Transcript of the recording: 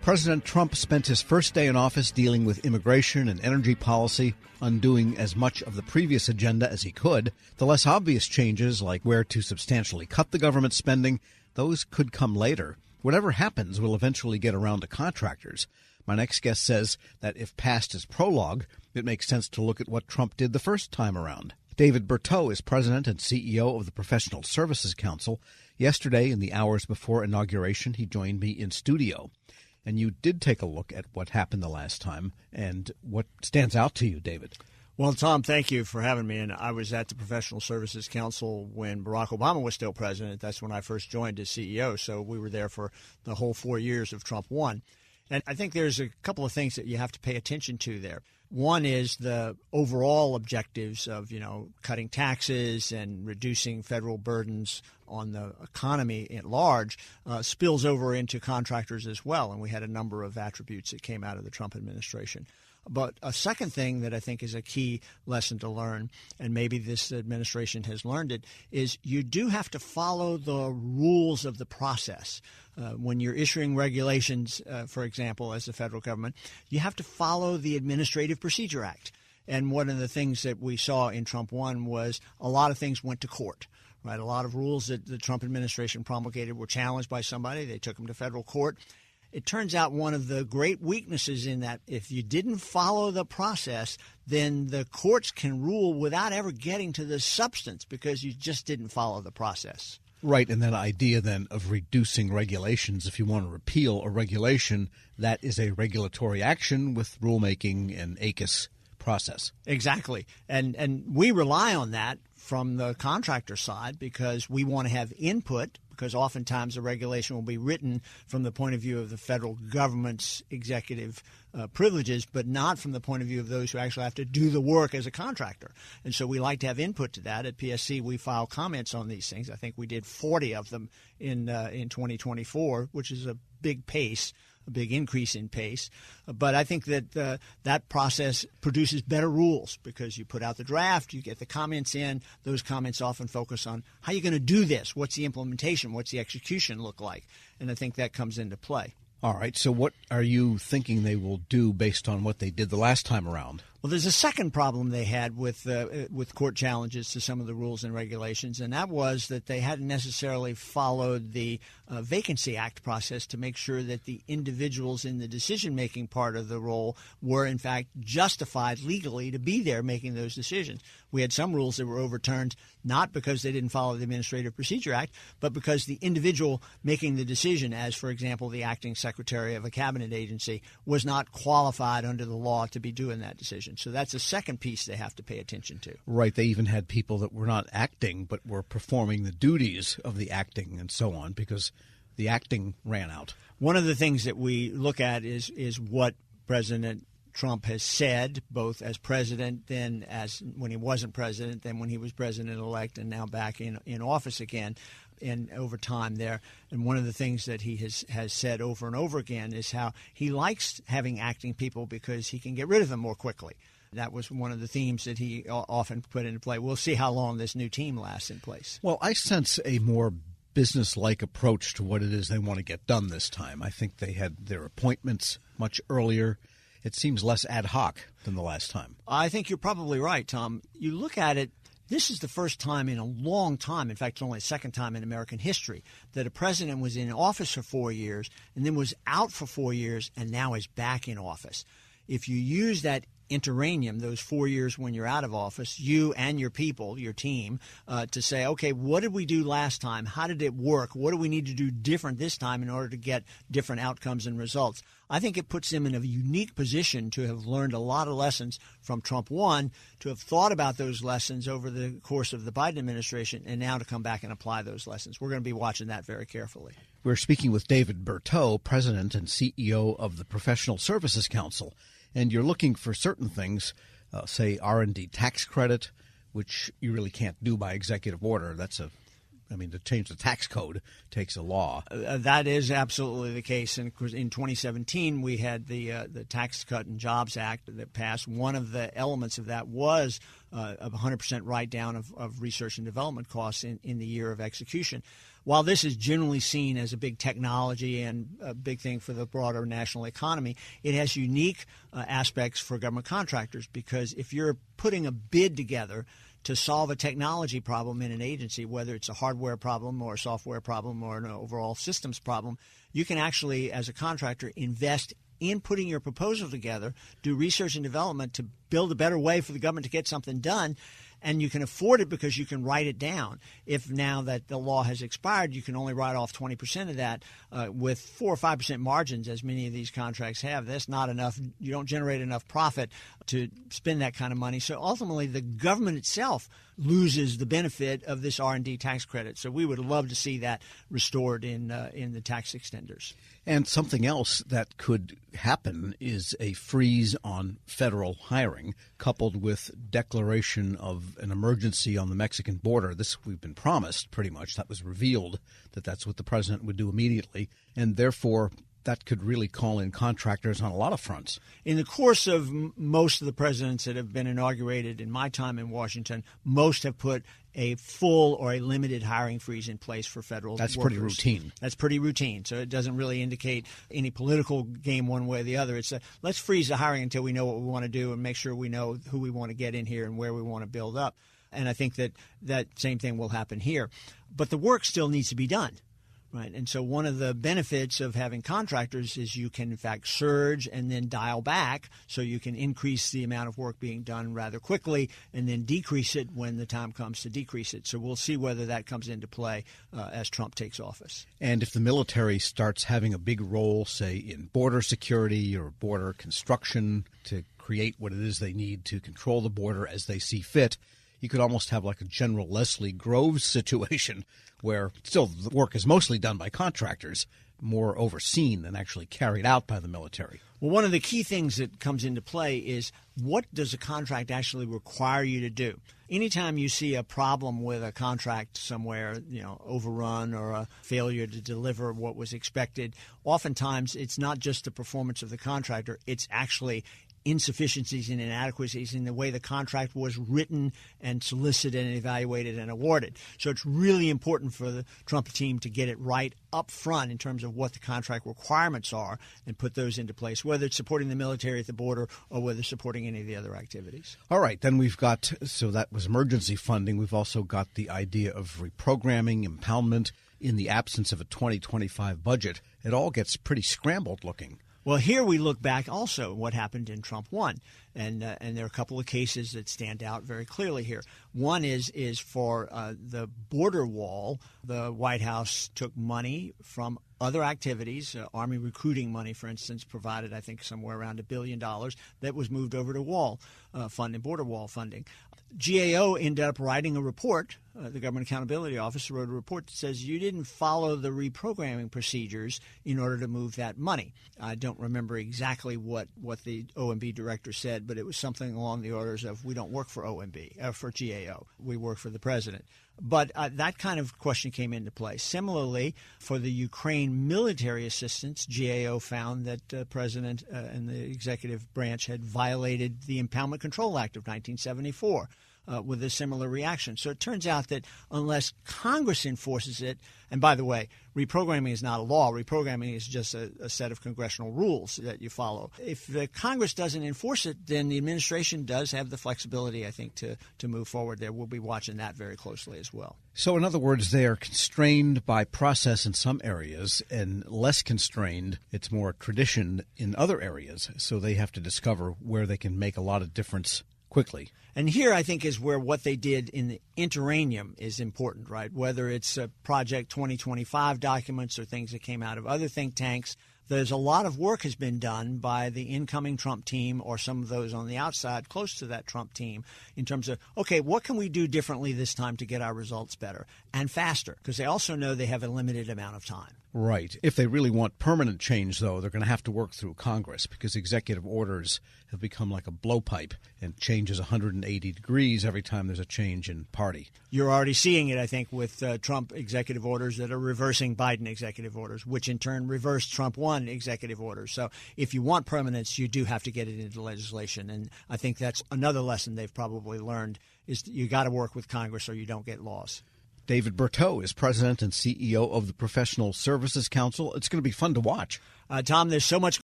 President Trump spent his first day in office dealing with immigration and energy policy, undoing as much of the previous agenda as he could. The less obvious changes, like where to substantially cut the government spending, those could come later. Whatever happens, we'll eventually get around to contractors. My next guest says that if passed as prologue, it makes sense to look at what Trump did the first time around. David Berteau is president and CEO of the Professional Services Council. Yesterday, in the hours before inauguration, he joined me in studio. And you did take a look at what happened the last time. And what stands out to you, David? Well, Tom, thank you for having me. And I was at the Professional Services Council when Barack Obama was still president. That's when I first joined as CEO. So we were there for the whole 4 years of Trump 1. And I think there's a couple of things that you have to pay attention to there. One is the overall objectives of, cutting taxes and reducing federal burdens on the economy at large spills over into contractors as well. And we had a number of attributes that came out of the Trump administration. But a second thing that I think is a key lesson to learn, and maybe this administration has learned it, is you do have to follow the rules of the process. When you're issuing regulations, for example, as the federal government, you have to follow the Administrative Procedure Act. And one of the things that we saw in Trump 1 was a lot of things went to court. Right? A lot of rules that the Trump administration promulgated were challenged by somebody. They took them to federal court. It turns out one of the great weaknesses in that if you didn't follow the process, then the courts can rule without ever getting to the substance because you just didn't follow the process. Right, and that idea then of reducing regulations, if you want to repeal a regulation, that is a regulatory action with rulemaking and ACUS process. Exactly, and we rely on that from the contractor side because we want to have input, because oftentimes a regulation will be written from the point of view of the federal government's executive privileges, but not from the point of view of those who actually have to do the work as a contractor. And so we like to have input to that. At PSC, we file comments on these things. I think we did 40 of them in 2024, which is a big pace. A big increase in pace. But I think that that process produces better rules because you put out the draft, you get the comments in. Those comments often focus on how you're going to do this. What's the implementation? What's the execution look like? And I think that comes into play. All right. So what are you thinking they will do based on what they did the last time around? Well, there's a second problem they had with court challenges to some of the rules and regulations, and that was that they hadn't necessarily followed the Vacancy Act process to make sure that the individuals in the decision-making part of the role were, in fact, justified legally to be there making those decisions. We had some rules that were overturned not because they didn't follow the Administrative Procedure Act, but because the individual making the decision, as, for example, the acting secretary of a cabinet agency, was not qualified under the law to be doing that decision. So that's a second piece they have to pay attention to. Right. They even had people that were not acting but were performing the duties of the acting and so on because the acting ran out. One of the things that we look at is what President Trump has said, both as president, then as when he wasn't president, then when he was president-elect, and now back in office again. And over time there. And one of the things that he has said over and over again is how he likes having acting people because he can get rid of them more quickly. That was one of the themes that he often put into play. We'll see how long this new team lasts in place. Well, I sense a more business-like approach to what it is they want to get done this time. I think they had their appointments much earlier. It seems less ad hoc than the last time. I think you're probably right, Tom. You look at it, this is the first time in a long time, in fact, it's only the second time in American history, that a president was in office for 4 years and then was out for 4 years and now is back in office. If you use that interregnum, those 4 years when you're out of office, you and your people, your team, to say, okay, what did we do last time? How did it work? What do we need to do different this time in order to get different outcomes and results? I think it puts them in a unique position to have learned a lot of lessons from Trump 1, to have thought about those lessons over the course of the Biden administration, and now to come back and apply those lessons. We're going to be watching that very carefully. We're speaking with David Berteau, President and CEO of the Professional Services Council. And you're looking for certain things, say R&D tax credit, which you really can't do by executive order. To change the tax code takes a law. That is absolutely the case. And in 2017, we had the Tax Cut and Jobs Act that passed. One of the elements of that was a 100% write-down of research and development costs in the year of execution. while this is generally seen as a big technology and a big thing for the broader national economy, it has unique aspects for government contractors, because if you're putting a bid together to solve a technology problem in an agency, whether it's a hardware problem or a software problem or an overall systems problem, you can actually, as a contractor, invest in putting your proposal together, do research and development to build a better way for the government to get something done. And you can afford it because you can write it down. If now that the law has expired, you can only write off 20% of that with 4 or 5% margins, as many of these contracts have. That's not enough. You don't generate enough profit to spend that kind of money. So ultimately, the government itself loses the benefit of this R&D tax credit. So we would love to see that restored in the tax extenders. And something else that could happen is a freeze on federal hiring, coupled with declaration of an emergency on the Mexican border. This we've been promised, pretty much. That was revealed that that's what the president would do immediately. And therefore, that could really call in contractors on a lot of fronts. In the course of most of the presidents that have been inaugurated in my time in Washington, most have put a full or a limited hiring freeze in place for federal workers. That's pretty routine. That's pretty routine. So it doesn't really indicate any political game one way or the other. It's let's freeze the hiring until we know what we want to do and make sure we know who we want to get in here and where we want to build up. And I think that same thing will happen here. But the work still needs to be done. Right. And so one of the benefits of having contractors is you can, in fact, surge and then dial back, so you can increase the amount of work being done rather quickly and then decrease it when the time comes to decrease it. So we'll see whether that comes into play as Trump takes office. And if the military starts having a big role, say, in border security or border construction to create what it is they need to control the border as they see fit, you could almost have like a General Leslie Groves situation where still the work is mostly done by contractors, more overseen than actually carried out by the military. Well, one of the key things that comes into play is what does a contract actually require you to do? Anytime you see a problem with a contract somewhere, overrun or a failure to deliver what was expected, oftentimes it's not just the performance of the contractor, it's actually insufficiencies and inadequacies in the way the contract was written and solicited and evaluated and awarded. So it's really important for the Trump team to get it right up front in terms of what the contract requirements are and put those into place, whether it's supporting the military at the border or whether supporting any of the other activities. All right. Then we've got, so that was emergency funding. We've also got the idea of reprogramming, impoundment in the absence of a 2025 budget. It all gets pretty scrambled looking. Well, here we look back also what happened in Trump 1, and there are a couple of cases that stand out very clearly here. One is for the border wall. The White House took money from other activities, Army recruiting money, for instance, provided, I think, somewhere around $1 billion that was moved over to wall funding, border wall funding. GAO ended up writing a report. The Government Accountability Office wrote a report that says you didn't follow the reprogramming procedures in order to move that money. I don't remember exactly what the OMB director said, but it was something along the orders of we don't work for OMB, for GAO. We work for the president. But that kind of question came into play. Similarly, for the Ukraine military assistance, GAO found that the president and the executive branch had violated the Impoundment Control Act of 1974. With a similar reaction. So it turns out that unless Congress enforces it, and by the way, reprogramming is not a law. Reprogramming is just a set of congressional rules that you follow. If the Congress doesn't enforce it, then the administration does have the flexibility, I think, to move forward there. We'll be watching that very closely as well. So in other words, they are constrained by process in some areas and less constrained. It's more tradition in other areas. So they have to discover where they can make a lot of difference quickly. And here, I think, is where what they did in the interregnum is important, right? Whether it's Project 2025 documents or things that came out of other think tanks, there's a lot of work has been done by the incoming Trump team or some of those on the outside close to that Trump team in terms of, okay, what can we do differently this time to get our results better and faster? Because they also know they have a limited amount of time. Right. If they really want permanent change, though, they're going to have to work through Congress because executive orders have become like a blowpipe and changes 180 degrees every time there's a change in party. You're already seeing it, I think, with Trump executive orders that are reversing Biden executive orders, which in turn reverse Trump 1 executive orders. So if you want permanence, you do have to get it into legislation. And I think that's another lesson they've probably learned is you got to work with Congress or you don't get laws. David Berteau is president and CEO of the Professional Services Council. It's going to be fun to watch. Tom, there's so much